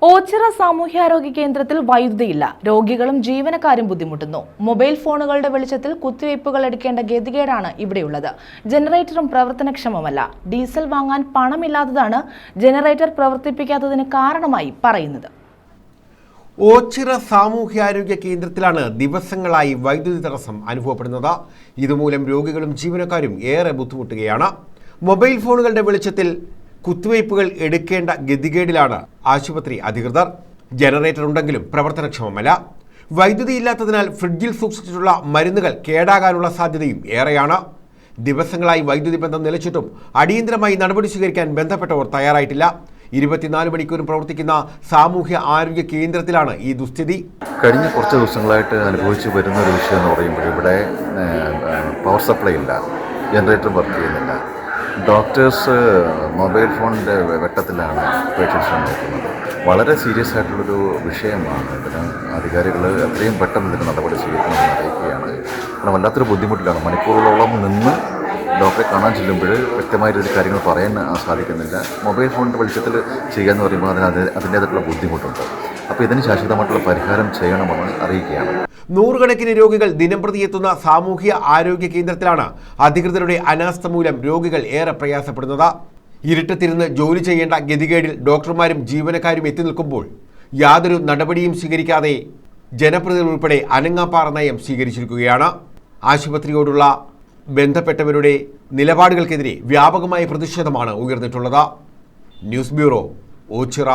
ഓച്ചിറ സാമൂഹ്യാരോഗ്യ കേന്ദ്രത്തിൽ വൈദ്യുതിയില്ല. രോഗികളും ജീവനക്കാരും ബുദ്ധിമുട്ടുന്നു. മൊബൈൽ ഫോണുകളുടെ വെളിച്ചത്തിൽ കുത്തിവയ്പ്പുകൾ എടുക്കേണ്ട ഗതികേടാണ് ഇവിടെയുള്ളത്. ജനറേറ്ററും പ്രവർത്തനക്ഷമമല്ല. ഡീസൽ വാങ്ങാൻ പണമില്ലാത്തതാണ് ജനറേറ്റർ പ്രവർത്തിപ്പിക്കാത്തതിന് കാരണമായി പറയുന്നത്. ഓച്ചിറ സാമൂഹ്യാരോഗ്യ കേന്ദ്രത്തിലാണ് ദിവസങ്ങളായി വൈദ്യുതി തടസ്സം അനുഭവപ്പെടുന്നത്. ഇതുമൂലം രോഗികളും ജീവനക്കാരും ഏറെ ബുദ്ധിമുട്ടുകയാണ്. മൊബൈൽ ഫോണുകളുടെ വെളിച്ചത്തിൽ കുത്തിവയ്പ്പുകൾ എടുക്കേണ്ട ഗതികേടിലാണ് ആശുപത്രി അധികൃതർ. ജനറേറ്റർ ഉണ്ടെങ്കിലും പ്രവർത്തനക്ഷമമല്ല. വൈദ്യുതി ഇല്ലാത്തതിനാൽ ഫ്രിഡ്ജിൽ സൂക്ഷിച്ചിട്ടുള്ള മരുന്നുകൾ കേടാകാനുള്ള സാധ്യതയും ഏറെയാണ്. ദിവസങ്ങളായി വൈദ്യുതി ബന്ധം നിലച്ചിട്ടും അടിയന്തരമായി നടപടി സ്വീകരിക്കാൻ ബന്ധപ്പെട്ടവർ തയ്യാറായിട്ടില്ല. 24 മണിക്കൂറും പ്രവർത്തിക്കുന്ന സാമൂഹ്യ ആരോഗ്യ കേന്ദ്രത്തിലാണ് ഈ ദുസ്ഥിതി. കഴിഞ്ഞ കുറച്ച് ദിവസങ്ങളായിട്ട് അനുഭവിച്ചു വരുന്ന ഒരു വിഷയം എന്ന് പറയുമ്പോൾ ഇവിടെ പവർ സപ്ലൈ ഇല്ല, ജനറേറ്റർ വർക്ക് ചെയ്യുന്നില്ല. ഡോക്ടേഴ്സ് മൊബൈൽ ഫോണിൻ്റെ വെട്ടത്തിലാണ് പേഷ്യൻസിനെ നോക്കുന്നത്. വളരെ സീരിയസ് ആയിട്ടുള്ളൊരു വിഷയമാണ്. ഇതിന് അധികാരികൾ എത്രയും പെട്ടെന്ന് ഇതിന് നടപടി സ്വീകരിക്കണമെന്ന് അറിയിക്കുകയാണ്. കാരണം വല്ലാത്തൊരു ബുദ്ധിമുട്ടിലാണ്. മണിക്കൂറുകളോളം നിന്ന് ഡോക്ടറെ കാണാൻ ചെല്ലുമ്പോൾ വ്യക്തമായ രീതിയിൽ കാര്യങ്ങൾ പറയാൻ സാധിക്കുന്നില്ല. മൊബൈൽ ഫോണിൻ്റെ വെളിച്ചത്തിൽ ചെയ്യുക എന്ന് പറയുമ്പോൾ അതിൻ്റേതായിട്ടുള്ള ബുദ്ധിമുട്ടുണ്ട്. അപ്പോൾ ഇതിന് ശാശ്വതമായിട്ടുള്ള പരിഹാരം ചെയ്യണമെന്ന് അറിയിക്കുകയാണ്. നൂറുകണക്കിന് രോഗികൾ ദിനംപ്രതി എത്തുന്ന സാമൂഹ്യ ആരോഗ്യ കേന്ദ്രത്തിലാണ് അധികൃതരുടെ അനാസ്ഥ മൂലം രോഗികൾ ഏറെ പ്രയാസപ്പെടുന്നത്. ഇരുട്ടത്തിരുന്ന് ജോലി ചെയ്യേണ്ട ഗതികേടിൽ ഡോക്ടർമാരും ജീവനക്കാരും എത്തി നിൽക്കുമ്പോൾ യാതൊരു നടപടിയും സ്വീകരിക്കാതെ ജനപ്രതിനിധികൾ ഉൾപ്പെടെ അനങ്ങാപ്പാറ നയം സ്വീകരിച്ചിരിക്കുകയാണ്. ആശുപത്രിയോടുള്ള ബന്ധപ്പെട്ടവരുടെ നിലപാടുകൾക്കെതിരെ വ്യാപകമായ പ്രതിഷേധമാണ് ഉയർന്നിട്ടുള്ളത്. News bureau, Ochira.